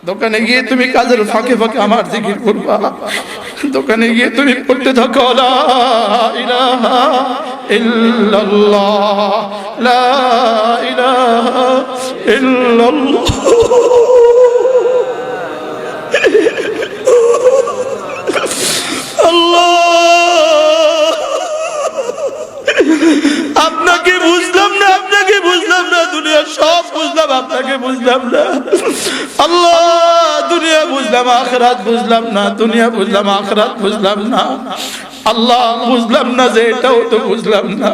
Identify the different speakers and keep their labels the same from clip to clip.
Speaker 1: দোকানে গিয়ে তুমি কাজের ফাঁকে ফাঁকে আমার জিকির করবা। দোকানে গিয়ে তুমি পড়তে থাকো লা ইলাহা ইল্লাল্লাহ, লা ইলাহা ইল্লাল্লাহ। আল্লাহ, আপনাকে বুঝলাম না, আপনাকে বুঝলাম না, দুনিয়া সব বুঝলাম, আপনাকে বুঝলাম না। আল্লাহ, দুনিয়া বুঝলাম, আখিরাত বুঝলাম না, দুনিয়া বুঝলাম, আখিরাত বুঝলাম না। আল্লাহ, বুঝলাম না যে এটাও তো বুঝলাম না।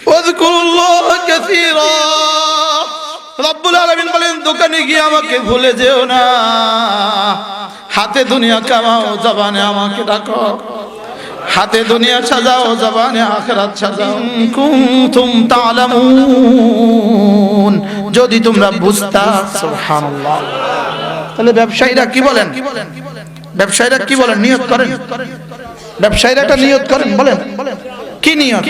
Speaker 1: ওয়াযকুরুল্লাহ কাসীরা। রব্বুল আলামিন বলেন, দোকানে গিয়ে আমাকে ভুলে যেও না। হাতে দুনিয়া কামাও, জবানে আমাকে ডাকো। হাতে দুনিয়া সাজাও, জবানে আখিরাত সাজাও। কুনতুম তা'লামুন, যদি তোমরা বুঝতা। সুবহানাল্লাহ। তাহলে ব্যবসায়ীরা কি বলেন? ব্যবসায়ীরা কি বলেন? নিয়ত করেন। ব্যবসায়ীরা একটা নিয়ত করেন, বলেন কি নিয়ত?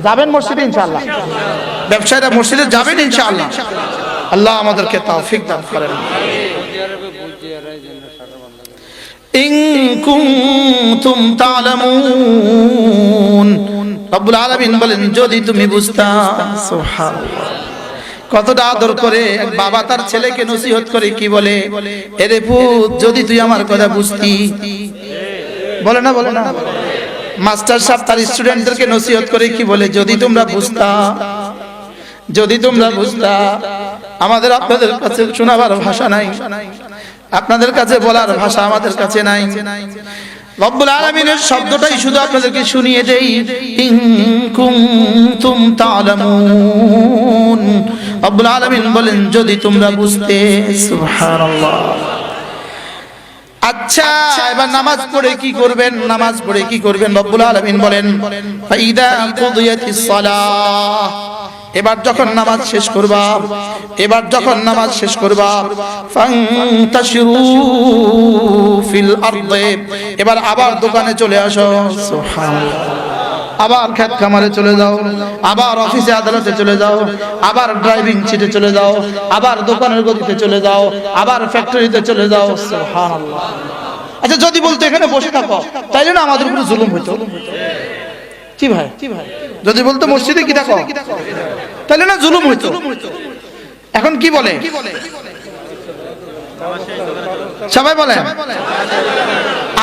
Speaker 1: যাবেন মসজিদে ইনশাআল্লাহ। ব্যবসায়ীরা মসজিদে যাবেন ইনশাআল্লাহ। আল্লাহ আমাদেরকে তৌফিক দান করেন। ইন কুনতুম তা'লামুন, রব্বুল আলামিন বলেন, যদি তুমি বুঝতা। সুবহানাল্লাহ। কতটা আদর করে এক বাবা তার ছেলেকে নসিহত করে, কি বলে? এরে পুত, যদি তুই আমার কথা বুঝতি। বলে না, বলে না? মাস্টার সাহেব তার স্টুডেন্টদেরকে নসিহত করে কি বলে? যদি তোমরা বুঝতা, যদি তোমরা বুঝতা। আমাদের আপনাদের কাছে শোনাবার ভাষা নাই, আপনাদের কাছে বলার ভাষা আমাদের কাছে নাই। রব্বুল আলামিনের শব্দটাই শুধু আপনাদেরকে শুনিয়ে দেই। ইন কুনতুম তা'লামুন, রব্বুল আলামিন বলেন, যদি তোমরা বুঝতে। সুবহানাল্লাহ। আচ্ছা, এবার নামাজ পড়ে কি করবেন? নামাজ পড়ে কি করবেন? রব্বুল আলামিন বলেন, ফাইদা কুদিয়াতিস সালাহ, এবার যখন নামাজ শেষ করবা, এবার যখন নামাজ শেষ করবা, ফান্তাশিরু ফিল আরদি, এবার আবার দোকানে চলে আসো। সুবহানাল্লাহ। আবার খেত খামারে চলে যাও, আবার অফিসে আদালতে চলে যাও, আবার ড্রাইভিং সিটে চলে যাও, আবার দোকানের গদিতে চলে যাও, আবার ফ্যাক্টরিতে চলে যাও। সুবহানাল্লাহ। আচ্ছা, যদি বলতো এখানে বসে থাকো, তাইলে না আমাদের উপরে জুলুম হইতো? কি ভাই? যদি বলতো মসজিদে কি থাকো, তাইলে না জুলুম হইতো? এখন কি বলে? সবাই বলে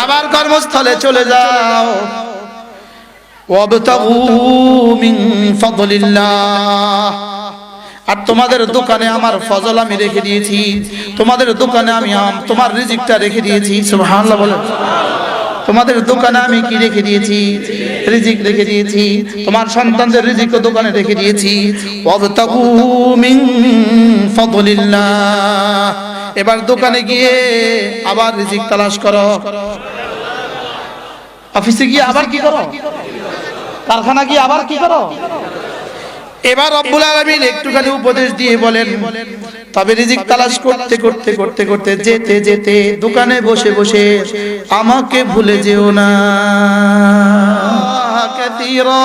Speaker 1: আবার কর্মস্থলে চলে যাও। ওয়াবতাগু মিন ফাদলিল্লাহ, আর তোমাদের দোকানে আমার ফজল আমি রেখে দিয়েছি, তোমাদের দোকানে আমি তোমার রিজিকটা রেখে দিয়েছি। সুবহানাল্লাহ বলেন। তোমাদের দোকানে আমি কি রেখে দিয়েছি? রিজিক রেখে দিয়েছি। তোমার সন্তানদের রিজিকও দোকানে রেখে দিয়েছি। ওয়াবতাগু মিন ফাদলিল্লাহ, এবার দোকানে গিয়ে আবার রিজিক তালাশ করো। অফিসে গিয়ে আবার কি করো? কারখানা গিয়ে আবার কি করো? এবার রব্বুল আলামিন একটুখানি উপদেশ দিয়ে বলেন, তবে রিজিক তালাশ করতে করতে করতে করতে যেতে যেতে দোকানে বসে বসে আমাকে ভুলে যেও না। কাসীরা,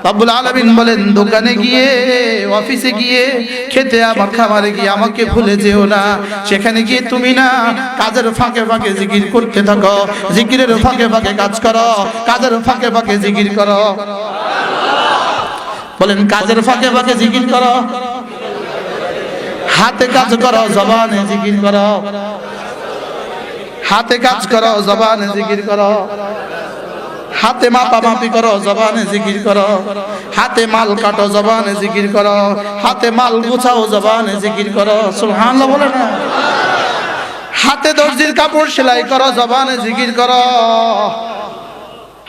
Speaker 1: রব্বুল আলামিন বলেন, দোকানে গিয়ে, অফিসে গিয়ে, খেতে আমার খামারে গিয়ে আমাকে ভুলে যেও না। সেখানে গিয়ে তুমি না কাজের ফাঁকে ফাঁকে জিকির করতে থাকো, জিকিরের ফাঁকে ফাঁকে কাজ করো, কাজের ফাঁকে ফাঁকে জিকির করো। বলেন, কাজের ফাঁকে ফাঁকে জিকির করো, হাতে কাজ করো, জবানে জিকির করো। হাতে কাজ করো, জবানে জিকির করো। হাতে মাপামাপি করো, জবানে জিকির করো। হাতে মাল কাটো, জবানে জিকির করো। হাতে মাল গুছাও, জবানে জিকির করো। সুবহানাল্লাহ বলে না? হাতে দর্জির কাপড় সেলাই করো, জবানে জিকির করো।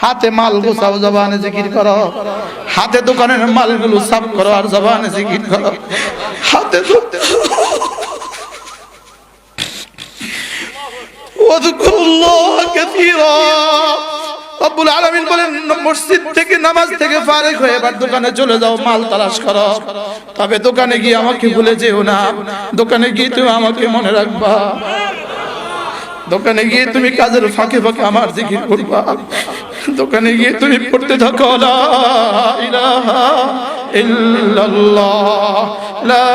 Speaker 1: হাতে মাল গুছাও, জবানে জিকির করো। হাতে দোকানের মালগুলো সাফ করো আর জবানে জিকির করো। হাতে ওয়াযকুরুল্লাহ কাসীরা, রব্বুল আলামিন বলেন মসজিদ থেকে নামাজ থেকে ফারিগ হয়ে এবার দোকানে চলে যাও, মাল তালাশ করো। তবে দোকানে গিয়ে আমাকে ভুলে যেও না, দোকানে গিয়ে তুমি আমাকে মনে রাখবা, দোকানে গিয়ে তুমি কাজের ফাঁকে ফাঁকে আমার জিকির করবা, দোকানে গিয়ে তুমি পড়তে থাকো লা ইলাহা ইল্লাল্লাহ লা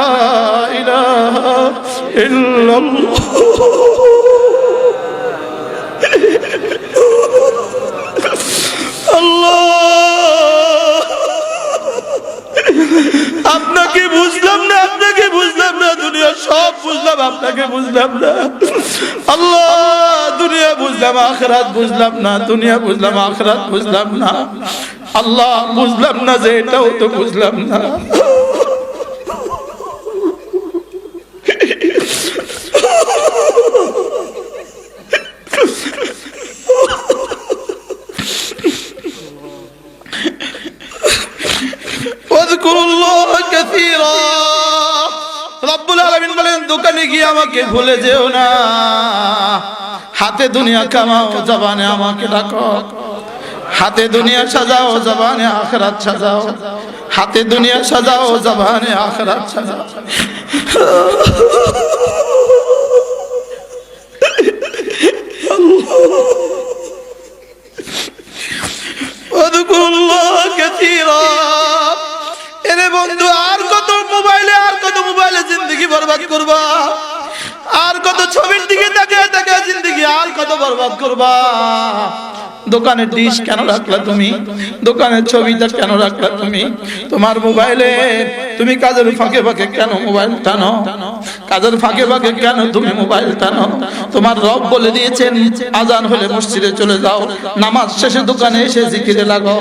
Speaker 1: ইলাহা ইল্লাল্লাহ। আপনাকে বুঝলাম না, আপনাকে বুঝলাম না, দুনিয়া সব বুঝলাম, আপনাকে বুঝলাম না। আল্লাহ, দুনিয়া বুঝলাম আখিরাত বুঝলাম না, দুনিয়া বুঝলাম আখিরাত বুঝলাম না। আল্লাহ, বুঝলাম না যে এটাও তো বুঝলাম না। রব্বুল আলামিন বলেন দোকানে গিয়ে আমাকে ভুলে যেও না, হাতে দুনিয়া কামাও, জবানে আমাকে ডাকো। হাতে দুনিয়া সাজাও, জবানে আখিরাত সাজাও, হাতে দুনিয়া সাজাও, জবানে আখিরাত সাজাও। ওয়াযকুরুল্লাহ কাসীরা। এরে বন্ধু, আর কত মোবাইলে জিন্দেগি বরবাদ করবা, আর কত ছবির দিকে তাকিয়ে তাকিয়ে জিন্দেগি আর কত বরবাদ করবা। দোকানের ডিশ কেন রাখলা তুমি, দোকানের ছবিটা কেন রাখলা তুমি, তোমার মোবাইলে তুমি কাজের ফাঁকে ফাঁকে কেন মোবাইল টানো, কাজের ফাঁকে ফাঁকে কেন তুমি মোবাইল টানো। তোমার রব বলে দিয়েছেন আজান হলে মসজিদে চলে যাও, নামাজ শেষে দোকানে এসে জিকিরে লাগো।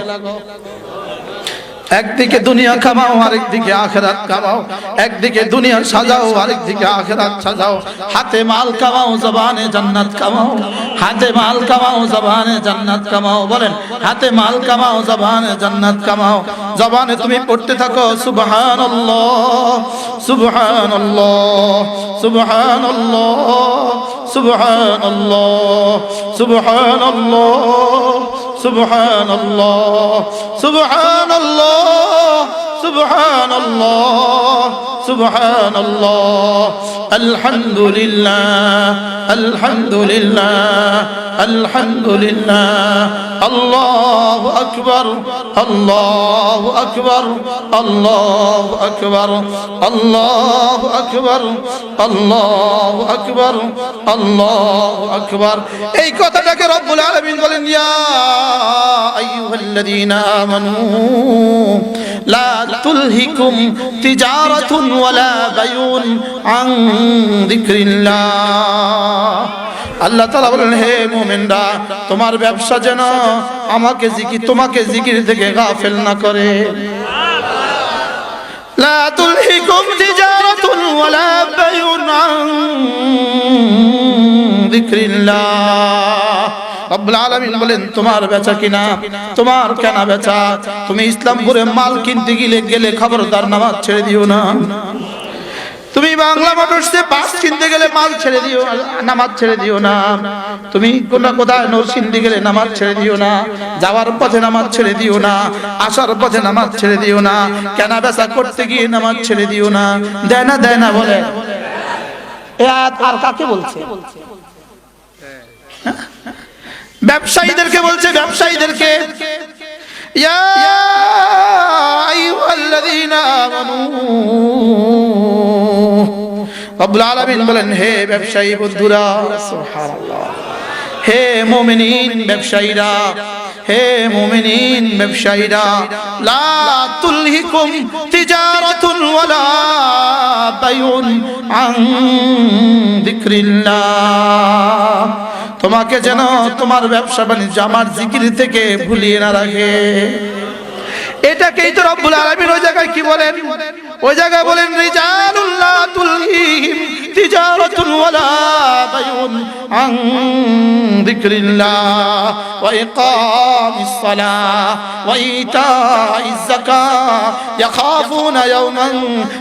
Speaker 1: একদিকে দুনিয়া কামাও, আরেকদিকে আখিরাত কামাও, একদিকে দুনিয়া সাজাও, আরেকদিকে আখিরাত সাজাও। হাতে মাল কামাও, জবানে জান্নাত কামাও, হাতে মাল কামাও, জবানে জান্নাত কামাও। বলেন, হাতে মাল কামাও, জবানে জান্নাত কামাও। জবানে তুমি পড়তে থাকো সুবহানাল্লাহ সুবহানাল্লাহ সুবহানাল্লাহ সুবহানাল্লাহ সুবহানাল্লাহ সুবহানাল্লাহ সুবহানাল্লাহ সুবহানাল্লাহ সুবহানাল্লাহ। আলহামদুলিল্লাহ আলহামদুলিল্লাহ আলহামদুলিল্লাহ। আল্লাহু আকবার আল্লাহু আকবার আল্লাহু আকবার আল্লাহু আকবার আল্লাহু আকবার আল্লাহু আকবার। এই কথাটাকে রব্বুল আলামিন বলেন, ইয়া আইয়ুহাল্লাযীনা আমানু লা তুলহিকুম তিজারাতুন ওয়ালা বায়ুন আন যিকরিল্লাহ। আল্লাহ তাআলা বলেন, হে মুমিনরা, তোমার ব্যবসা যেন তোমাকে জিকির থেকে গাফিল না করে। লা তুলহিকুম তিজারাতুন ওয়ালা বায়ুন আন যিকরিল্লাহ। রব্বুল আলামিন বলেন, তোমার বেচা কিনা, তোমার কেনা বেচা, তুমি ইসলামপুরে মাল কিনতে গেলে খবরদার নামাজ ছেড়ে দিও না। তুমি বাংলা মোটরসে বাস কিনতে গেলে মাল ছেড়ে দিও, নামাজ ছেড়ে দিও না। তুমি কোথায় নরসিংদী গেলে নামাজ ছেড়ে দিও না, যাওয়ার পথে নামাজ ছেড়ে দিও না, আসার পথে নামাজ ছেড়ে দিও না, কেনা বেচা করতে গিয়ে নামাজ ছেড়ে দিও না। দেয় না বলে আর কাকে বলছে? ব্যবসায়ীদেরকে বলছে, ব্যবসায়ীদেরকে। ইয়া আইয়ুহাল্লাযীনা আমানু, রব্বুল আলামিন বলেন, হে ব্যবসায়ী বন্ধুরা, সুবহানাল্লাহ, হে মুমিনিন ব্যবসায়ীরা, হে মুমিনিন ব্যবসায়ীরা, লা তুলহিকুম তিজারাতুন ওয়ালা বায়ুন আন যিকরিল্লাহ। তোমাকে যেন তোমার ব্যবসা বাণিজ্য আমার জিকির থেকে ভুলিয়ে না রাখে। এটাকেই তো রব্বুল আলামিন ওই জায়গায় কি বলেন? ওই জায়গায় বলেন, রিজালুল্লাহ তুলহিহিম তিজারাতুন ওয়ালা বায়ুন আন যিকরিল্লাহ ওয়া ইকামিস সালাহ ওয়া ইতাইজ যাকাহ ইয়াখাফুনা ইয়াওমান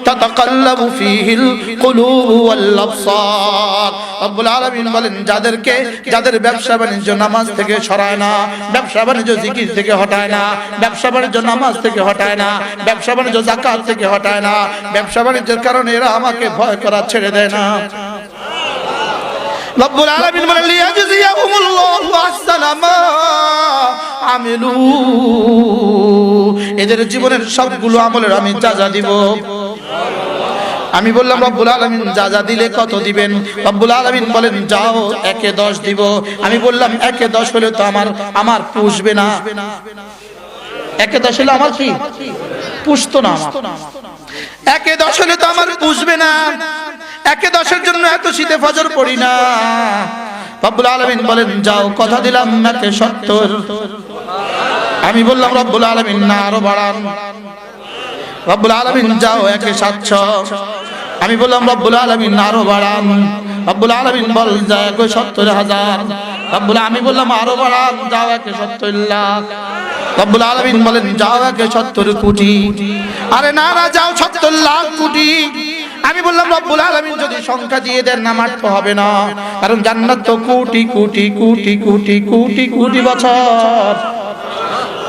Speaker 1: তাতাকাল্লাবু ফীহিল কুলুবু ওয়াল আবসার। রব্বুল আলামিন বলেন যাদের ব্যবসা বাণিজ্য নামাজ থেকে সরায় না, ব্যবসা বাণিজ্য জিকির থেকে হটায় না, ব্যবসা বাণিজ্য নামাজ থেকে হটায় না, ব্যবসা বাণিজ্য যাকাত থেকে হটায় না, ব্যবসা বাণিজ্যের কারণে এরা আমাকে ভয় করা ছেড়ে দেয় না। রব্বুল আলামিন বলেন লিয়াজজিয়াহুমুল্লাহু আহসানা মা আমিলু, এদের জীবনের সবগুলো আমলের আমি যা দিব। আমি বললাম রব্বুল আলামিন যা দিলে কত দিবেন? রব্বুল আলামিন বলেন যাও 1-এ 10 দিব। আমি বললাম 1-এ 10 হলে তো আমার পুষবে না। 1-এ 10 হলে আমার কি পুষতো না? আমার 1-এ 10 হলে তো আমার পুষবে না। 1-এ 10-এর জন্য এত শীতে ফজর পড়ি না। রব্বুল আলামিন বলেন যাও কথা দিলাম 1-এ 70। আমি বললাম রব্বুল আলামিন না আরো বাড়ান। রব্বুল আলামিন যাও 1-এ 700। আমি বললাম রব্বুল আলামিন আরো বাড়ান। রব্বুল আলামিন বল যাও 1-এ 70,000। আমি বললাম আরো বাড়ান, যাও 1-এ 70 লাখ। রব্বুল আলামিন বলেন যাও 1-এ 70 কোটি। আরে না যাও 70 লাখ কোটি। আমি বললাম রব্বুল আলামিন যদি সংখ্যা দিয়ে দেন নামাজ তো হবে না, কারণ জান্নাত তো কোটি কোটি কোটি কোটি কোটি কোটি বছর।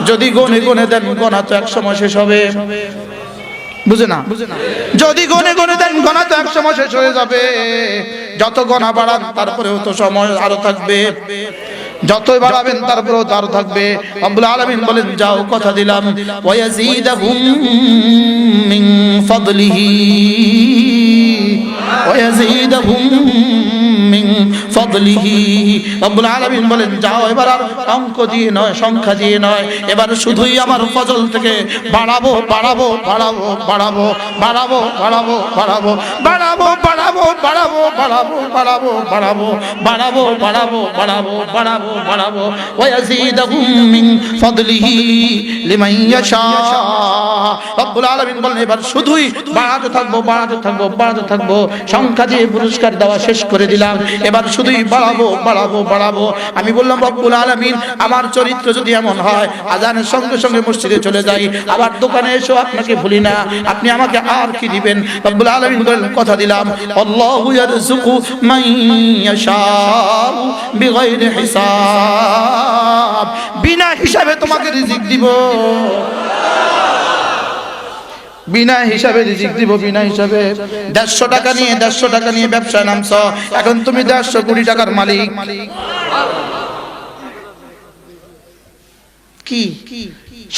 Speaker 1: যদি গনে গনে দেন গোনা তো এক সময় শেষ হবে, বুঝে না? যদি গনে গনে দেন গোনা তো এক সময় শেষ হয়ে যাবে। যত গোনা বাড়ান তারপরেও তো সময় আরো থাকবে, যতই বাড়াবেন তারপরেও তো আরো থাকবে। রব্বুল আলামিন বলেন যাও কথা দিলাম ওয়া ইয়াজিদাহুম মিন ফাদলিহি ওয়া ইয়াজিদাহুম মিন ফাদলিহি। রব্বুল আলামিন বলেন যাও এবার আর অঙ্ক দিয়ে নয়, সংখ্যা দিয়ে নয়, এবার শুধুই আমার ফজল থেকে বাড়াবো বাড়াবো বাড়াবো বাড়াবো বাড়াবো বাড়াবো বাড়াবো বাড়াবো বাড়াবো বাড়াবো বাড়াবো বাড়াবো বাড়াবো বাড়াবো বাড়াবো বাড়াবো বাড়াবো বাড়াবো ওয়া ইয়াজিদাহুম মিন ফাদলিহি লিমান ইয়াশা। রব্বুল আলামিন বলেন এবার শুধুই বাড়াতে থাকবো বাড়াতে থাকবো বাড়াতে থাকবো। সংখ্যা দিয়ে পুরস্কার দেওয়া শেষ করে দিলাম, এবার শুধুই বাড়াবো বাড়াবো বাড়াবো। আমি বললাম রব্বুল আলামিন আমার চরিত্র যদি এমন হয় আজানের সঙ্গে সঙ্গে মসজিদে চলে যাই, আবার দোকানে এসো আপনাকে ভুলি না, আপনি আমাকে আর কি দিবেন? রব্বুল আলামিন বলেন কথা দিলাম আল্লাহু ইয়ারযুকু মান ইয়াশাউ বিগাইরি হিসাব, বিনা হিসাবে তোমাকে রিজিক দিব, বিনা হিসাবে রিজিক দিব, বিনা হিসাবে। 150 টাকা নিয়ে ব্যবসায় নামছ, এখন তুমি 150 কোটি টাকার মালিক। কি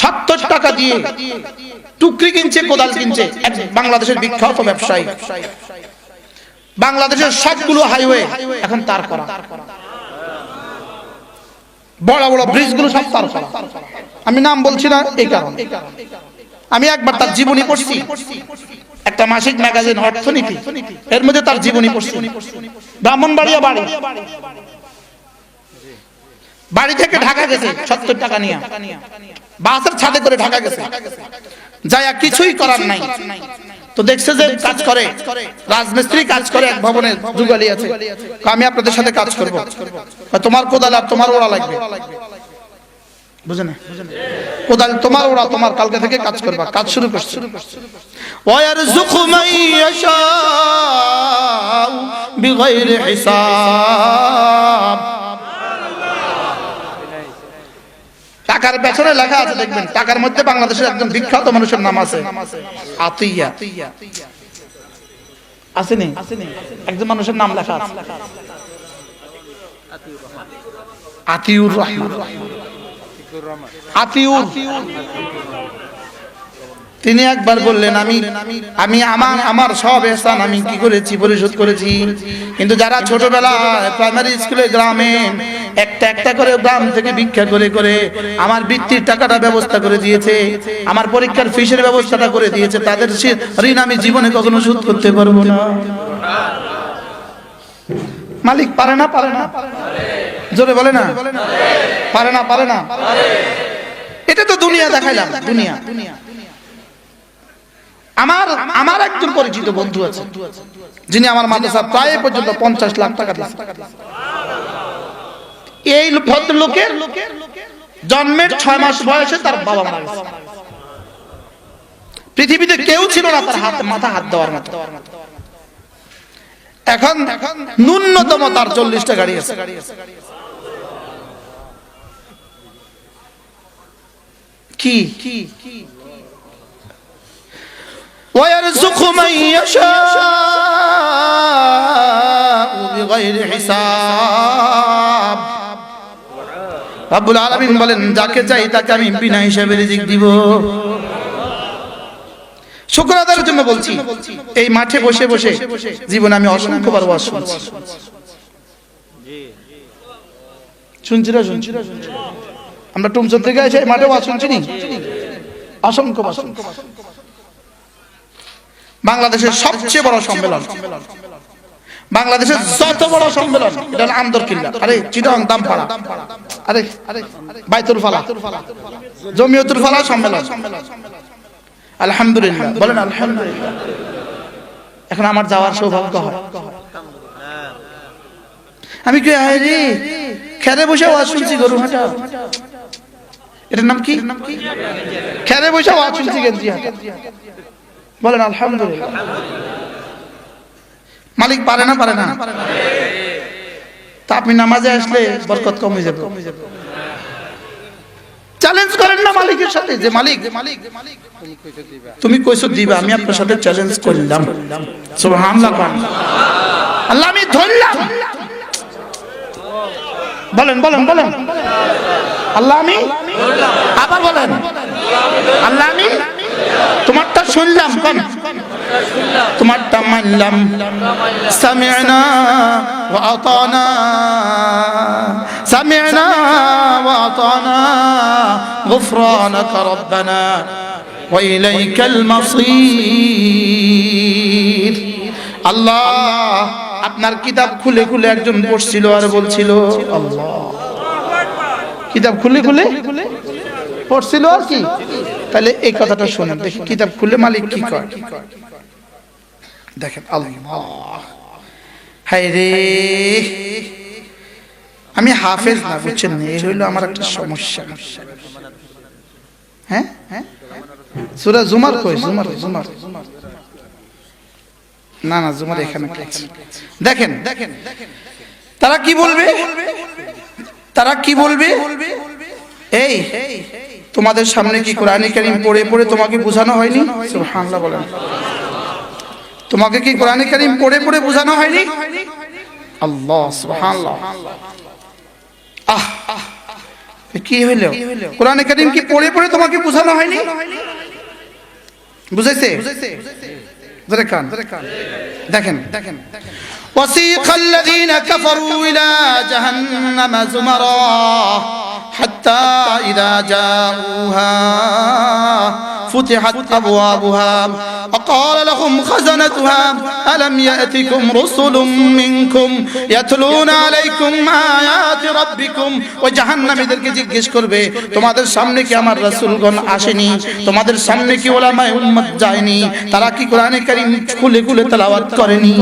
Speaker 1: 70 টাকা দিয়ে টুকরি কিনছে, কোদাল কিনছে বাংলাদেশের বিখ্যাত ব্যবসায়ী। বাংলাদেশের সবগুলো হাইওয়ে এখন তার করা, বড় বড় ব্রিজগুলো সব তার করা। আমি নাম বলছি না এই কারণে, আমি একবার তার জীবনী পড়ছি, একটা মাসিক ম্যাগাজিন অর্থনীতি, এর মধ্যে তার জীবনী পড়ছি। ব্রাহ্মণবাড়িয়া বাড়ি থেকে ঢাকা গেছে 70 টাকা নিয়ে, বাসের ছাদে করে ঢাকা গেছে, যায় কিছুই করার নাই। তো দেখছে যে কাজ করে, রাজমিস্ত্রি কাজ করে এক ভবনে, যুগালি আছে, আমি আপনাদের সাথে কাজ করব, তোমার কোদাল আর তোমার ওড়া লাগবে, বুঝেন? কোদাল তোমার ওড়া তোমার, কালকে থেকে কাজ করবা। কাজ শুরু করছে। ওয়ারযুকু মান ইয়াশাউ বিগাইরি হিসাব। টাকার পেছনে লেখা আছে দেখবেন, টাকার মধ্যে বাংলাদেশের একজন বিখ্যাত মানুষের নাম আছে আতিয়া। আসেনি? একজন মানুষের নাম লেখা আছে আতিউর রহমান। তিনি একবার বললেন আমি আমার সব ihsan আমি কি করেছি, পরিশোধ করেছি, কিন্তু যারা ছোটবেলায় প্রাইমারি স্কুলে গ্রামে একটা করে গ্রাম থেকে ভিক্ষা করে করে আমার বৃত্তির টাকাটা ব্যবস্থা করে দিয়েছে, আমার পরীক্ষার ফিসের ব্যবস্থাটা করে দিয়েছে, তাদের ঋণ আমি জীবনে কখনো শোধ করতে পারবো না। মালিক পারে না? জোরে বলে না পারে না। এটা তো দুনিয়া দেখাইলাম, দুনিয়া। আমার একজন পরিচিত বন্ধু আছে যিনি আমার মাদ্রাসা প্রায় পর্যন্ত 50 লাখ টাকা দিয়েছেন। এই ভদ্রলোকের জন্মের 6 মাস বয়সে তার বাবা মারা গেছে। পৃথিবীতে কেউ ছিল না তার মাথা হাত দেওয়ার মতো। এখন ন্যূনতম তার 40টা গাড়ি আছে। কি ويرزق من يشاء بغير حساب রব্বুল আলামিন বলেন যাকে চাই তাকে আমি বিনা হিসাবে রিজিক দিব। শুকর আদায়ের জন্য বলছি, এই মাঠে বসে বসে জীবনে আমি অসংখ্যবার ওয়াজ শুনছি। শুনছিরা আমরা টুমচর থেকে এসে মাঠে ওয়াজ শুনছি নি অসংখ্য। বাংলাদেশের সবচেয়ে বড় সম্মেলন, বাংলাদেশের যত বড় সম্মেলন এটা আন্দরকিল্লা, আরে চিটাং দামপাড়া, আরে বাইতুল ফালা, জমিয়তুল ফালা সম্মেলন। আলহামদুলিল্লাহ বলেন আলহামদুলিল্লাহ। এখন আমার যাওয়ার সৌভাগ্য হয়। আমি কি রে খেরে বসে ওয়াজ শুনছি গরুহাটা, এটার নাম কি? খেরে বসে ওয়াজ শুনছি গেঞ্জিহাটা। বলেন আলহামদুলিল্লাহ। মালিক পারে না পারে না? তা আপনি নামাজে আসলে বরকত কমে যাবে। চ্যালেঞ্জ করেন না মালিকের সাথে যে মালিক তুমি কইছো দিবা, আমি আপনার সাথে চ্যালেঞ্জ করলাম। সুবহানাল্লাহ। আল্লাহ আমি ধরলাম। বলেন বলেন বলেন আল্লাহ আমি আবার বলেন আল্লাহ আমি তোমারটা শুনলাম, কোন তোমারটা মানলাম। সামি'না ওয়া আতানা, সামি'না ওয়া আতানা, গুফরানাকা রব্বানা ওয়া ইলাইকাল মাসীর। আল্লাহ আপনার কিতাব খুলে খুলে একজন পড়ছিল আর বলছিল, আল্লাহ কিতাব খুলে খুলে পড়ছিল আর কি। তাহলে এই কথাটা শুনেন, দেখি কিতাব খুলে মালিক কি করে। দেখেন আল্লাহ, হায় রে আমি হাফেজ না, বুঝছেন না, এই হইলো আমার একটা সমস্যা। হ্যাঁ সূরা জুমার কই? জুমার না না, জুমার এখানে দেখেন তারা কি বলবে, তারা কি বলবে? এই তোমাদের সামনে কি কোরআনে কারীম পড়ে পড়ে তোমাকে বোঝানো হয়নি? সুবহানাল্লাহ বলেন। তোমাকে কি কোরআনে কারীম পড়ে পড়ে বোঝানো হয়নি? আল্লাহ সুবহানাল্লাহ। কি হইলো? কোরআনে কারীম কি পড়ে পড়ে তোমাকে বোঝানো হয়নি? বুঝাইছে? দেখেন وسيق الذين كفروا إلى جهنم زمرا حتى إذا جاءوها فتحت أبوابها وقال لهم خزنتها ألم يأتكم رسل منكم يتلون عليكم آيات ربكم وجهنم এদেরকে জিজ্ঞেস করবে তোমাদের সামনে কি আমার রাসূলগণ আসেনি, তোমাদের সামনে কি উলামায়ে উম্মত যায়নি, তারা কি কোরআনে কারীম খুলে খুলে তেলাওয়াত করেনি?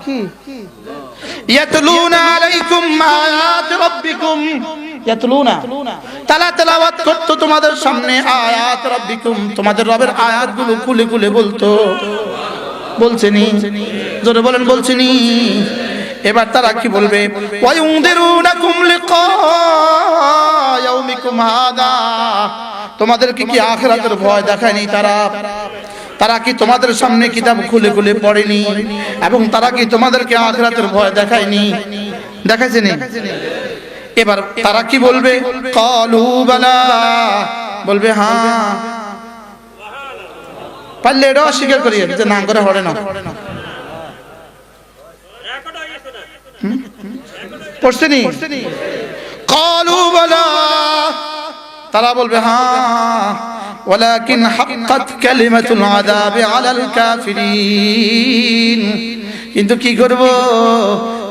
Speaker 1: কি ইয়াতলুনা আলাইকুম আয়াত রাব্বিকুম, ইয়াতলুনা তারা তেলাওয়াত করতো তোমাদের সামনে আয়াত রাব্বিকুম, তোমাদের রবের আয়াতগুলো খুলে খুলে বলতো। বলছেনি? জোরে বলেন বলছেনি? এবার তারা কি বলবে? ওয়ায়ুনদিরুনাকুম লিকা ইয়াউমিকুম হাদা, তোমাদেরকে কি আখিরাতের ভয় দেখায়নি তারা? তারা কি তোমাদের সামনে কিতাব খুলে খুলে পড়েনি এবং তারা কি তোমাদেরকে আখিরাতের ভয় দেখায়নি? দেখাইছে নি? এবার তারা কি বলবে? ক্বালু বালা, বলবে হ্যাঁ। পারলে এটা অস্বীকার করি যে না করে হবে না। পড়ছে নি? ক্বালু বালা, তারা বলবে হ্যাঁ। ولكن حقت كلمة العذاب على الكافرين, কিন্তু কি করব,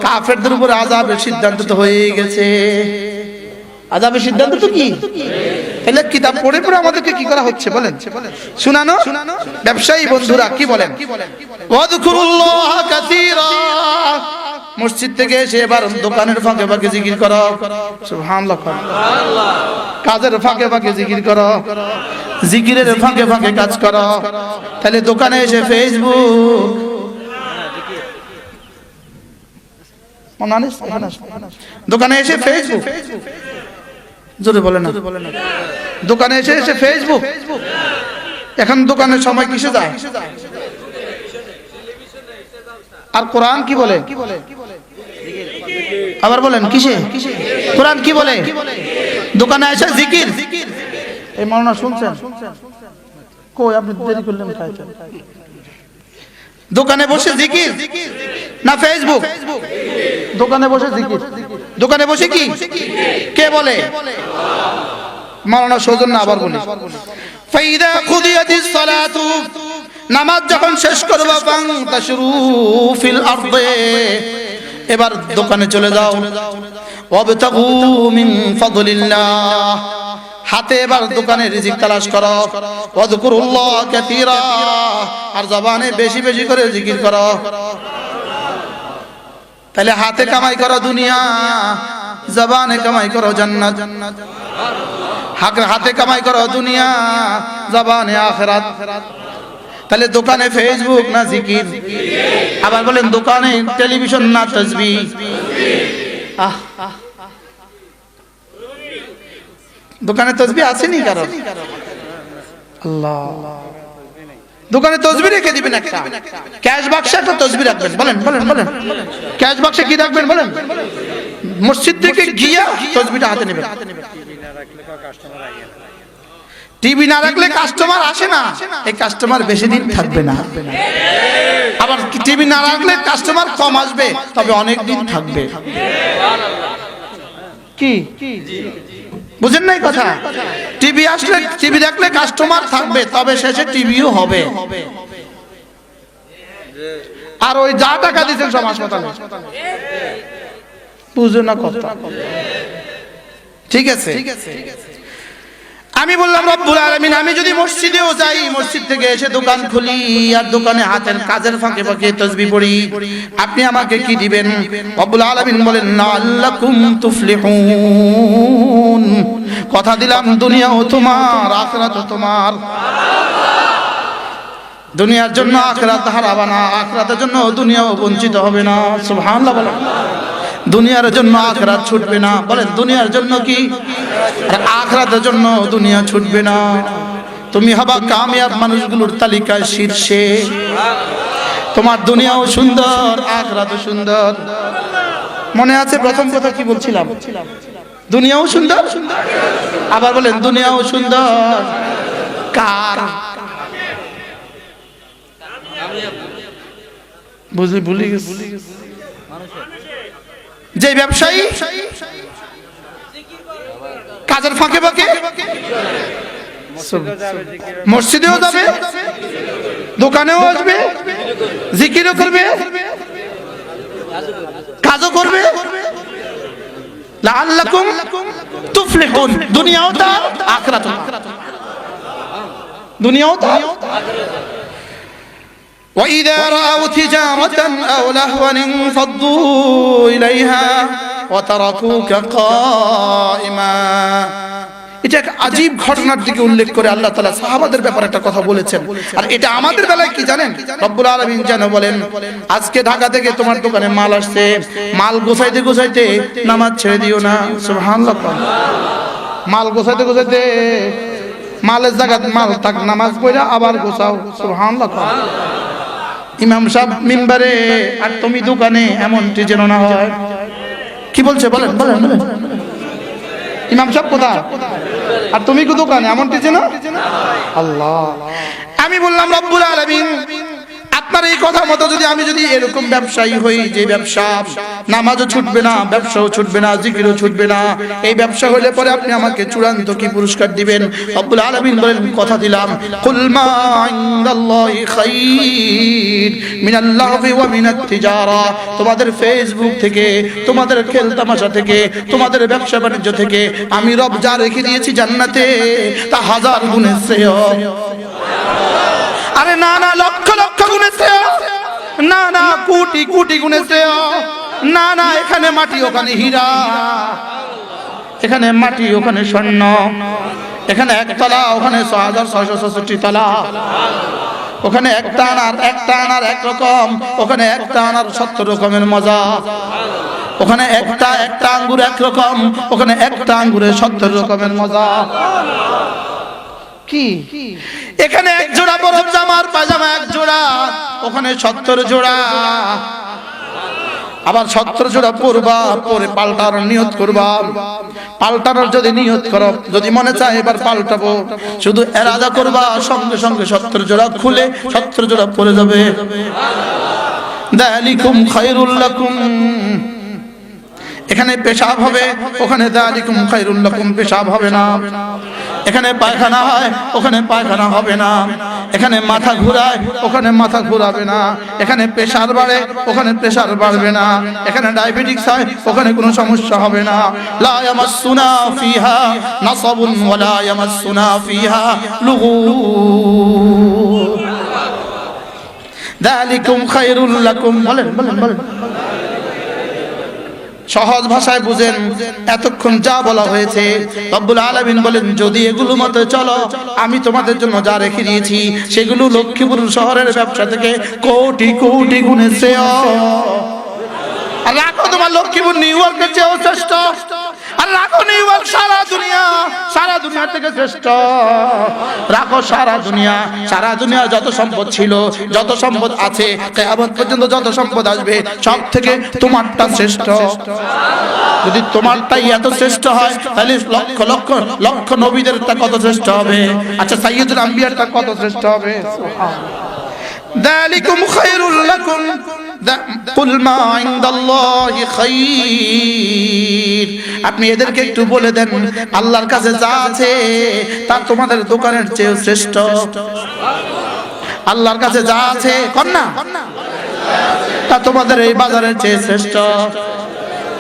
Speaker 1: কাফেরদের উপর আযাবের সিদ্ধান্ত তো হয়ে গেছে। আযাবের সিদ্ধান্ত তো কি? তাহলে কিতাব পড়ে পড়ে আমাদেরকে কি করা হচ্ছে বলেন? শুনানো। ব্যবসায়ী বন্ধুরা কি বলেন? ওয়াযকুরুল্লাহ কাসীরা, মসজিদ থেকে এসে এবার দোকানের ফাঁকে ফাঁকে জিকির করো, সুবহানাল্লাহ, কাজের ফাঁকে ফাঁকে জিকির করো, জিকিরের ফাঁকে ফাঁকে কাজ করো। তাহলে দোকানে এসে ফেসবুক, দোকানে এসে ফেসবুক, জোরে বলে না, দোকানে এসে এসে ফেসবুক। এখন দোকানের সময় কিসে যায়? আর কোরআন কি বলে? আবার বলেন কিসে? কোরআন কি বলে? দোকানে এসে জিকির। এই মাওলানা শুনছেন? কই আপনি দেরি করলেন খাইতে? দোকানে বসে জিকির না ফেসবুক? দোকানে বসে জিকির। দোকানে বসে কি কে বলে? মাওলানা সৌজন্য আবার বলি, ফাইদা কুদিয়াতিস সালাতু, নামাজ যখন শেষ করবা, ফান্তাশিরু ফিল আরদে, এবার দোকানে চলে যাও, ওয়াবতাগু মিন ফাদলিল্লাহ, হাতে এবার দোকানে রিজিক তালাশ করো, ওয়াযকুরুল্লাহ কাসীরা, আর জবানে বেশি বেশি করে জিকির করো। তাহলে হাতে কামাই করো দুনিয়া, জবানে কামাই করো জান্নাত। হাতে কামাই করো দুনিয়া, জবানে আখিরাত। তাহলে দোকানে ফেসবুক না জিকির? আবার বলেন দোকানে টেলিভিশন না তাসবিহ? দোকানে তাসবিহ আসেনি কারো? আল্লাহ, দোকানে তাসবিহ রেখে দিবেন একটা, ক্যাশ বাক্সে একটা তাসবিহ রাখবেন। বলেন বলেন বলেন, ক্যাশ বাক্সে কি রাখবেন বলেন? মসজিদ থেকে গিয়া তাসবিহটা হাতে নেবেন। টিভি না রাখলে কাস্টমার আসে না, এই কাস্টমার বেশি দিন থাকবে না। আবার টিভি না রাখলে কাস্টমার কম আসবে, তবে অনেক দিন থাকবে। কি বুঝেন নাই কথা? টিভি আসলে, টিভি দেখলে কাস্টমার থাকবে, তবে শেষে টিভিও হবে। আর ওই যা টাকা দিচ্ছেন সব হাসপাতালে, বুঝো না কথা? ঠিক আছে, আমি বললাম রব্বুল আলামিন, আমি যদি মসজিদেও যাই, মসজিদ থেকে এসে দোকান খুলি আর দোকানে হাতের কাজের ফাঁকে ফাঁকে তাসবিহ পড়ি, আপনি আমাকে কি দিবেন? রব্বুল আলামিন বলেন, লাআল্লাকুম তুফলিহুন, কথা দিলাম দুনিয়াও তোমার, আখিরাতও তোমার। দুনিয়ার জন্য আখিরাত হারাবা না, আখিরাতের জন্য দুনিয়াও বঞ্চিত হবে না। সুবহানাল্লাহ বলেন। দুনিয়ার জন্য আখিরাত ছুটবে না। বলেন দুনিয়ার জন্য কি? আর আখিরাতের জন্য দুনিয়া ছুটবে না। তুমি হবা কামিয়াব মানুষগুলোর তালিকায় শীর্ষে। তোমার দুনিয়াও সুন্দর, আখিরাতও সুন্দর। মনে আছে প্রথম কথা কি বলছিলাম? দুনিয়াও সুন্দর, আবার বলেন দুনিয়াও সুন্দর কার? ভুলে গেছি। যে ব্যবসায়ী কাজের ফাঁকে ফাঁকে মসজিদেও যাবে, দোকানেও আসবে, জিকিরও করবে, কাজও করবে, লাআল্লাকুম তুফলিহুন, দুনিয়াও তার, আখিরাতও তার। দুনিয়াও তার। وَإِذَا رَأَوْا تِجَارَةً أَوْ لَهْوًا انفَضُّوا إِلَيْهَا وَتَرَكُوكَ قَائِمًا। এটা এক আজীব ঘটনার দিকে উল্লেখ করে আল্লাহ তাআলা সাহাবাদের ব্যাপারে একটা কথা বলেছেন। আর এটা আমাদের বেলায় কি জানেন? রব্বুল আলামিন যেন বলেন, আজকে ঢাকা থেকে তোমার দোকানে মাল আসছে, মাল গোছাইতে গোছাইতে নামাজ ছেড়ে দিও না। সুবহানাল্লাহ। মাল গোছাইতে গোছাইতে মালের জায়গা মাল থাক, নামাজ পড়া আবার গোছাও। সুবহানাল্লাহ। ইমাম সাহেব মিম্বারে আর তুমি দোকানে, এমনটি যেন না হয়। কি বলছে বলেন বলেন বলেন। ইমাম সাহেব কোথায় আর তুমি কি দোকানে, এমনটি যেন। আল্লাহ, আমি বললাম রব্বুল আলামিন, আপনার এই কথা মতো যদি আমি যদি এরকম ব্যবসায়ী হই, যে ব্যবসা নামাজও ছুটবে না, ব্যবসাও ছুটবে না, জিকিরও ছুটবে না, এই ব্যবসা হলে পরে আপনি আমাকে চূড়ান্ত কি পুরস্কার দিবেন? রব্বুল আলামিন বলেন, কথা দিলাম, কুল মা ইনদাল্লাহি খায়র মিনাল লাহবি ওয়া মিনাত তিজারা। তোমাদের ফেসবুক থেকে, তোমাদের খেল তামাশা থেকে, তোমাদের ব্যবসা বাণিজ্য থেকে আমি রব যা রেখে দিয়েছি জান্নাতে, তা হাজার গুণে শ্রেয়। আরে না না, লক্ষ লক্ষ গুণে শ্রেয়, না না কোটি কোটি গুণে শ্রেয়, না না, এখানে মাটি ওখানে হীরা, এখানে মাটি ওখানে স্বর্ণ, এখানে একতলা ওখানে ৬৬৬৬ তলা, ওখানে একটা আনার একরকম, ওখানে একটা আনার ৭০ রকমের মজা, ওখানে একটা আঙ্গুর একরকম, ওখানে একটা আঙ্গুরের ৭০ রকমের মজা। কি এখানে এক জোড়া বরফ জামার পায়জামা এক জোড়া, ওখানে ৭০ জোড়া। আবার ৭০ জোড়া পরবা, পরে পাল্টানোর নিয়ত করবা। পাল্টানোর যদি নিয়ত করো, যদি মনে চায় এবার পাল্টাবো, শুধু এরাদা করবা, সঙ্গে সঙ্গে ৭০ জোড়া খুলে ৭০ জোড়া পরে যাবে। যালিকুম খায়রুল লাকুম, এখানে পেশাব হবে, ওখানে যালিকুম খায়রুল লাকুম পেশাব হবে না। এখানে পায়খানা হয়, ওখানে পায়খানা হবে না। এখানে মাথা ঘুরায়, ওখানে মাথা ঘুরাবে না। এখানে প্রেসার বাড়ে, ওখানে প্রেসার বাড়বে না। এখানে ডায়াবেটিস হয়, ওখানে কোনো সমস্যা হবে না। লা ইয়ামাসসুনা ফিহা নাসাবুন ওয়া লা ইয়ামাসসুনা ফিহা লুগুব। যালিকুম খায়রুল লাকুম। বলেন বলেন বলেন, সহজ ভাষায় বুঝেন। এতক্ষণ যা বলা হয়েছে রব্বুল আলামিন বলেন, যদি এগুলো মতে চলো, আমি তোমাদের জন্য যা রেখে দিয়েছি সেগুলো লক্ষ্মীপুর শহরের ব্যবসা থেকে কোটি কোটি গুণে শ্রেয়। আর রাখো তোমার লক্ষ্মীপুর নিউ ইয়র্কের চেয়েও শ্রেষ্ঠ। আর রাখো নিউ ইয়র্ক সারা দুনিয়া থেকে শ্রেষ্ঠ। রাখো সারা দুনিয়া যত সম্পদ ছিল, যত সম্পদ আছে, কিয়ামত পর্যন্ত যত সম্পদ আসবে, সব থেকে তোমারটা শ্রেষ্ঠ। যদি তোমারটাই এত শ্রেষ্ঠ হয়, তাহলে লক্ষ লক্ষ লক্ষ নবীদেরটা কত শ্রেষ্ঠ হবে। আচ্ছা, সাইয়্যিদুল আম্বিয়ারটা কত শ্রেষ্ঠ হবে। যালিকুম খায়রুল লাকুম কুল মা ইনদাল্লাহি খায়র। আপনি এদেরকে একটু বলে দেন, আল্লাহর কাছে যা আছে তা তোমাদের দোকানের চেয়ে শ্রেষ্ঠ। আল্লাহর কাছে যা আছে কন্যা তা তোমাদের এই বাজারের চেয়ে শ্রেষ্ঠ।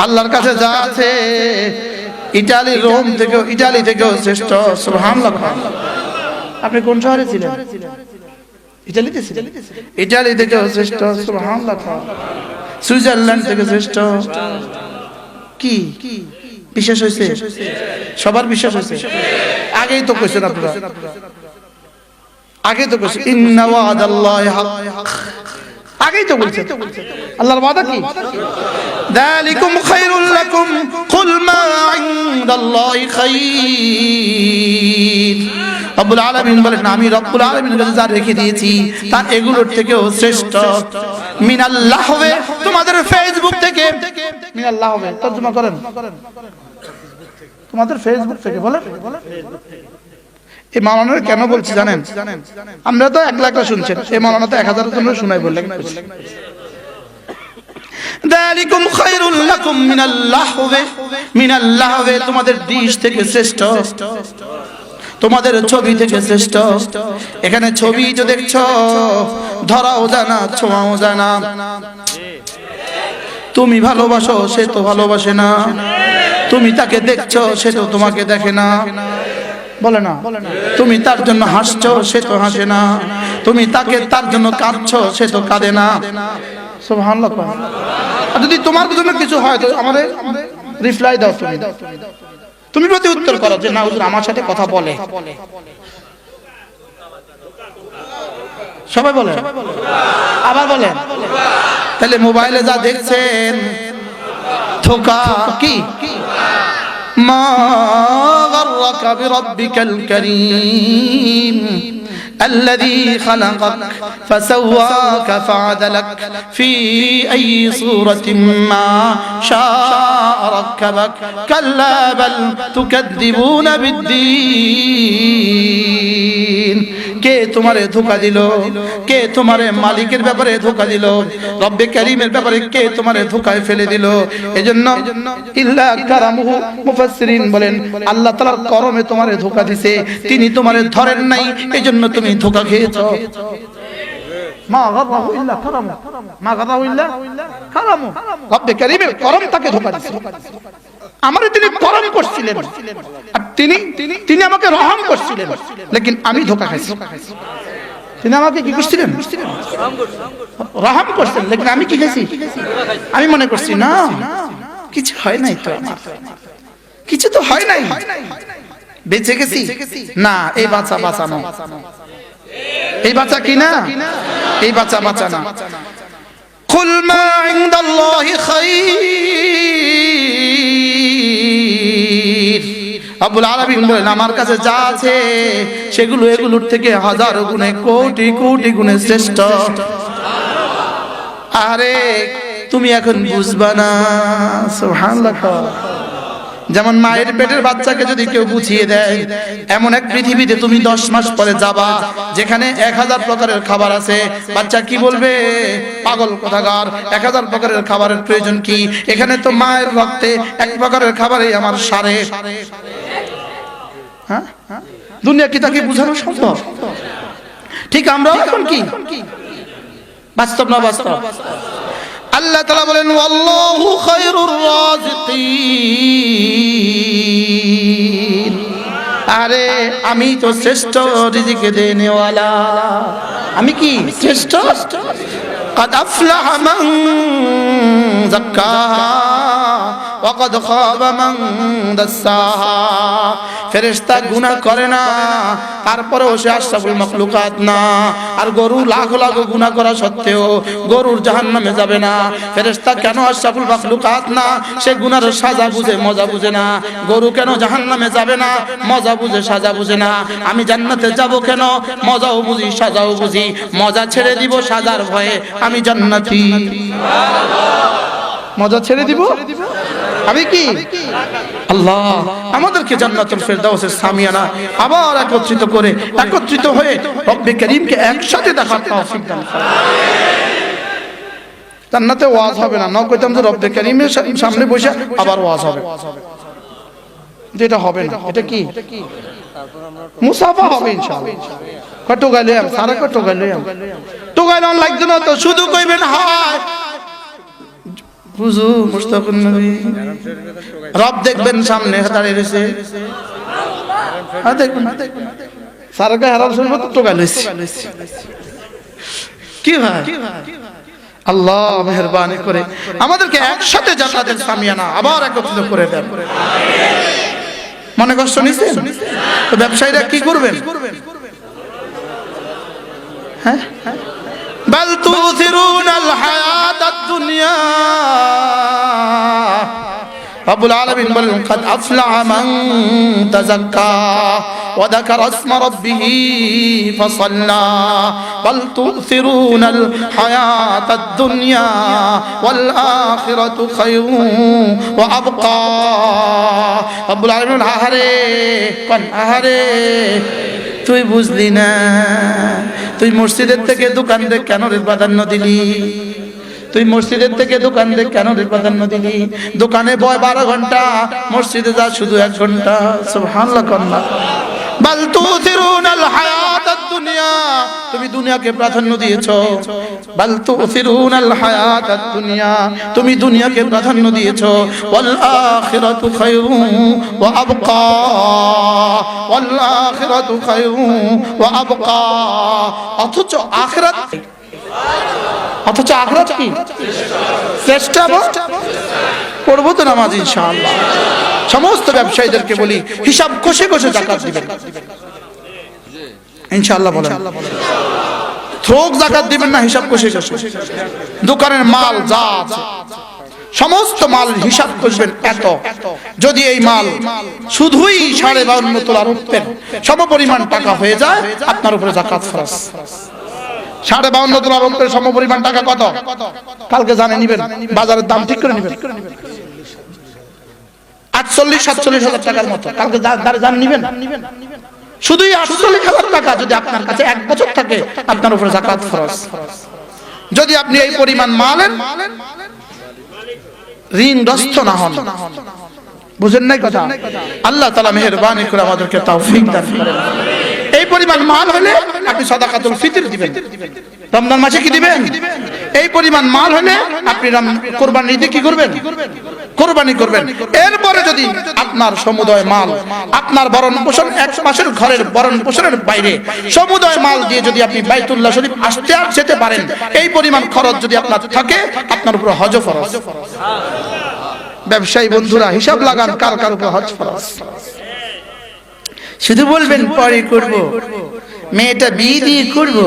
Speaker 1: আল্লাহর কাছে যা আছে ইটালি থেকেও শ্রেষ্ঠ। সুবহানাল্লাহ। আপনি কোন শহরে ছিলেন? ইটালিতে ছিলেন? ইটালি থেকেও শ্রেষ্ঠ। সুবহানাল্লাহ। সুইজারল্যান্ড থেকে শ্রেষ্ঠ। কি বিশ্বাস হয়েছে? সবার বিশ্বাস হয়েছে? আগেই তো কইছেন আপনারা, আগেই তো কইছেন ইন্না ওয়াদাল্লাহি হক। আগেই তো বলছেন আল্লাহর ওয়াদা কি? যালিকুম খায়রুল লাকুম কুল মা ইনদাল্লাহি খায়র। রব্বুল আলামিন বলেন, আমি রব্বুল আলামিনের কাছে যা রেখে দিয়েছি তা এগুলোর থেকেও শ্রেষ্ঠ। মিনাল্লাহ হবে তোমাদের ফেসবুক থেকে। মিনাল্লাহ হবে তর্জমা করেন, তোমাদের ফেসবুক থেকে। বলেন এই মাওলানা কেন বলছি জানেন? আমরা তো 1 লাখ শুনছেন, এই মাওলানা তো 1000 জন শুনাই বললেন। যালিকুম খায়রুল লাকুম মিনাল্লাহ হবে তোমাদের ডিশ থেকে শ্রেষ্ঠ, তোমাদের ছবি থেকে শ্রেষ্ঠ। এখানে ছবি তো দেখছো, ধরাও জানা, ছোঁয়াও জানা। তুমি ভালোবাসো, সে তো ভালোবাসে না। তুমি তাকে দেখছো, সে তো তোমাকে দেখে না। বলে না, তুমি তার জন্য হাসছো, সে তো হাসে না। তুমি তার জন্য কাঁদছো, সে তো কাঁদে না। সুবহানাল্লাহ। আর যদি তোমার জন্য কিছু হয় তো আমাদের রিপ্লাই দাও, তুমি প্রতি উত্তর করো যে না হুজুর আমার সাথে কথা বলে। সবাই বলে, আবার বলেন। তাহলে মোবাইলে যা দেখছেন ধোঁকা। কি মা গাররাকা বিরাব্বিকাল কারীম الذي خلقك فسواك فعدلك في أي صورة ما شاء ركبك كلا بل تكذبون بالدين। কে তোমারে ধোঁকা দিল? কে তোমারে মালিকের ব্যাপারে ধোঁকা দিল? রব্বে কারীমের ব্যাপারে কে তোমারে ধোঁকায় ফেলে দিল? এজন্য ইল্লা কারামুহু মুফাসসিরিন বলেন আল্লাহ তাআলার করমে তোমারে ধোঁকা দিছে, তিনি তোমারে ধরেন নাই, এজন্য তুমি ধোঁকা খেয়েছো। মা গাররাহু ইল্লা কারামু, মা গাররাহু ইল্লা কারামু। রব্বে কারীমের করম তাকে ধোঁকা দিছে। আমারে তিনি করম করছিলেন আর তিনি আমাকে রহম করছিলেন, লেকিন আমি ধোঁকা খাইছি। তিনি আমাকে কি করছিলেন? রহম করছেন। লেকিন আমি কি গেছি? আমি মনে করছি না কিছু হয় নাই তো, আমার কিছু তো হয় নাই, বেঁচে গেছি। না, এই বাচ্চা বাঁচানো, এই বাচ্চা কি না, এই বাচ্চা বাঁচানো। কুল মা ইনদাল্লাহি খায়র, রব্বুল আলামিন বলেন আমার কাছে যা আছে সেগুলো এগুলোর থেকে হাজার গুণে কোটি কোটি গুণে শ্রেষ্ঠ। আরে তুমি এখন বুঝবা না, সুবহানাল্লাহ। যেমন মায়ের পেটের বাচ্চাকে যদি কেউ বুঝিয়ে দেয় এমন এক পৃথিবীতে তুমি 10 মাস পরে যাবা যেখানে 1000 প্রকারের খাবার আছে, বাচ্চা কি বলবে? পাগল কোথাকার, 1000 প্রকারের খাবারের প্রয়োজন কি? এখানে তো মায়ের রক্তে এক প্রকারের খাবারই আমার সারে। হ্যাঁ, দুনিয়া কি তাকে বোঝানো সম্ভব? ঠিক আমরা এখন কি বাস্তব না বাস্তব? আল্লাহ তাআলা বলেন ওয়াল্লাহু খায়রুর রাযিকিন, আরে আমি তো শ্রেষ্ঠ রিজিক দেনেওয়ালা। আমি কি শ্রেষ্ঠ? قد أفلح من زكاها وقد خاب من دساها। ফেরেশতা গুনাহ করে না, তারপরেও সে আশরাফুল মাখলুকাত না। আর গরু লাখ লাখ গুনাহ করা সত্ত্বেও গরুর জাহান্নামে যাবে না। ফেরেশতা কেন আশরাফুল মাখলুকাত না? সে গুনার সাজা বুঝে মজা বুঝে না। গরু কেন জাহান্নামে যাবে না? মজা বুঝে সাজা বুঝে না। আমি জান্নাতে যাব কেন? মজাও বুঝি সাজাও বুঝি। মজা ছেড়ে দিব সাজার ভয়ে, আমি জান্নাতি। মজা ছেড়ে দিব আমি কি? আল্লাহ আমাদেরকে জান্নাতুল ফেরদাউসের সামিয়ানা আবার একত্রিত হয়ে রব্বে করিমকে একসাথে দেখার তৌফিক দান করুন। জান্নাতে ওয়াজ হবে না, কইতাম যে রব্বে করিমের সামনে বসে আবার ওয়াজ হবে, যেটা হবে না। এটা কি? মুসাফা হবে ইনশাআল্লাহ। কত গাইলাম সারা, কত গাইলাম লাগছে না তো, শুধু কইবেন হায় বুঝু মুস্তাকুন নবী। রব দেখবেন সামনে দাঁড়িয়ে রয়েছে, দেখবেন সারাকে হারাম শুনবো তো গাইলেছি কি ভাই? আল্লাহ মেহেরবানি করে আমাদেরকে একসাথে জান্নাতের সামিয়ানা আবার একত্রিত করে দেন। মনে কষ্ট নিছেন তো ব্যবসায়ীরা কি করবেন? হ্যাঁ, বাল তুসিরুনাল হায়াতাদ দুনিয়া। রব্বুল আলামিন বলেন কাদ আফলাহা মান তাযাক্কা ওয়া যাকারা ইসমা রাব্বিহি ফাসাল্লা বাল তুসিরুনাল হায়াতাদ দুনিয়া ওয়াল আখিরাতু খায়রুন ওয়া আবকা। রব্বুল আলামিন আহারে কোন আহারে তুই বুঝলি না? তুই মসজিদের থেকে দোকান দেখ কেন রে প্রাধান্য দিলি? তুই মসজিদের থেকে দোকান দেখ কেন রে প্রাধান্য দিলি? দোকানে বয় 12 ঘন্টা, মসজিদে যা শুধু 1 ঘন্টা। সুবহানাল্লাহ কন্না। বাল তুসিরুনাল হায়াতাদ দুনিয়া, তুমি দুনিয়াকে প্রাধান্য দিয়েছো। বাল তুসিরুনাল হায়াতাদ দুনিয়া, তুমি দুনিয়াকে প্রাধান্য দিয়েছো। ওয়াল আখিরাতু খায়রুন ওয়া আবকা, ওয়াল আখিরাতু খায়রুন ওয়া আবকা। অথচ আখিরাত কি শ্রেষ্ঠ? পড়বো তো নামাজ ইনশাআল্লাহ। সমস্ত ব্যবসায়ীদেরকে বলি হিসাব কষে কষে যাকাত দিবেন ইনশাআল্লাহ। বলেন থোক যাকাত দিবেন না, হিসাব কষে কষে। দোকানের মাল যা আছে সমস্ত মাল হিসাব করবেন এত। যদি এই মাল শুধুই 52.5 তোলা রূপের সমপরিমাণ টাকা হয়ে যায়, আপনার উপরে যাকাত ফরজ। 52.5 তোলা রূপের সমপরিমাণ টাকা কত? কালকে জানে নিবেন, বাজারের দাম ঠিক করে নিবেন। 48-47 হাজার টাকার মতো কালকে জান নিবেন। শুধুই 48,000 টাকা যদি আপনার কাছে 1 বছর থাকে, আপনার উপরে যাকাত ফরজ। যদি আপনি এই পরিমাণ মালের ঋণগ্রস্ত না হন। বুঝেন নাই কথা? আল্লাহ তাআলা মেহেরবানি করে আমাদেরকে তৌফিক দান করেন। এই পরিমাণ মাল হলে আপনি সাদাকাতুল ফিতর দিবেন। রমজান মাসে কি দিবেন? এই পরিমাণ মাল হলে আপনি কোরবানি ঈদে কি করবেন? কোরবানি করবেন। এরপরে যদি আপনার সমুদয় মাল, আপনার ভরণ পোষণ, এক মাসের ঘরের ভরণ পোষণের বাইরে সমুদয় মাল দিয়ে যদি আপনি বাইতুল্লাহ শরীফ আসতে আর যেতে পারেন, এই পরিমাণ খরচ যদি আপনার থাকে, আপনার উপর হজ ফরজ। ব্যবসায়ী বন্ধুরা হিসাব লাগান, কার কার উপর হজ ফরজ। শুধু বলবেন পরে করব, মেয়েটা বিয়ে দিয়ে করব,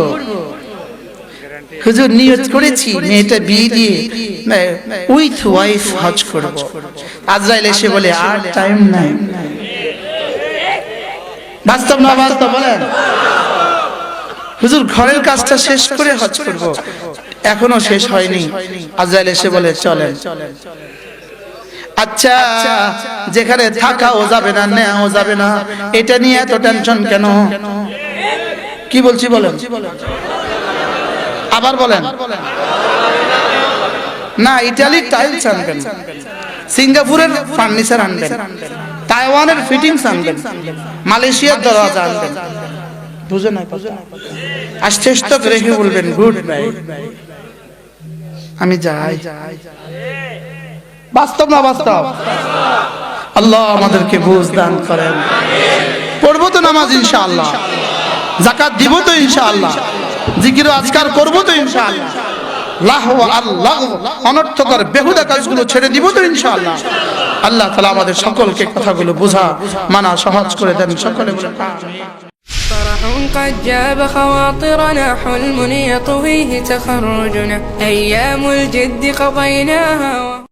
Speaker 1: হুজুর নিয়ত করেছি মেয়েটা বিয়ে দিয়ে উইথ ওয়াইফ হজ করব। আজরাইল এসে বলে আর টাইম নাই। বাস্তব না বাস্তব বলেন? হুজুর ঘরের কাজটা শেষ করে হজ করব, এখনো শেষ হয়নি। আজরাইল এসে বলে চলেন। আচ্ছা, যেখানে থাকাও যাবে না, নেওয়াও যাবে না, এটা নিয়ে এত টেনশন কেন? কি বলছি বলেন? আবার বলেন না। ইটালির টাইলস আনবেন, সিঙ্গাপুরের ফার্নিচার আনবেন, তাইওয়ানের ফিটিংস আনবেন, মালয়েশিয়ার দরজা আনবেন, বুঝে না? আস্তে রেখে বলবেন গুড বাই, আমি যাই। বাস্তব না বাস্তব? আল্লাহ আমাদেরকে বুঝ দান করেন। পড়বো তো নামাজ ইনশাআল্লাহ, যাকাত দিব তো ইনশাআল্লাহ, জিকির আজকার করবো তো ইনশাআল্লাহ, লাহওয়া আল্লাহ অনর্থকর বেহুদা কাজগুলো ছেড়ে দিব তো ইনশাআল্লাহ। আল্লাহ তাআলা আমাদের সকলকে কথাগুলো বোঝা মানা সহজ করে দেন। সকলে বলেন আমিন।
Speaker 2: فرح قد جاب خواطرنا، حلم يطويه تخرجنا، أيام الجد قضيناها.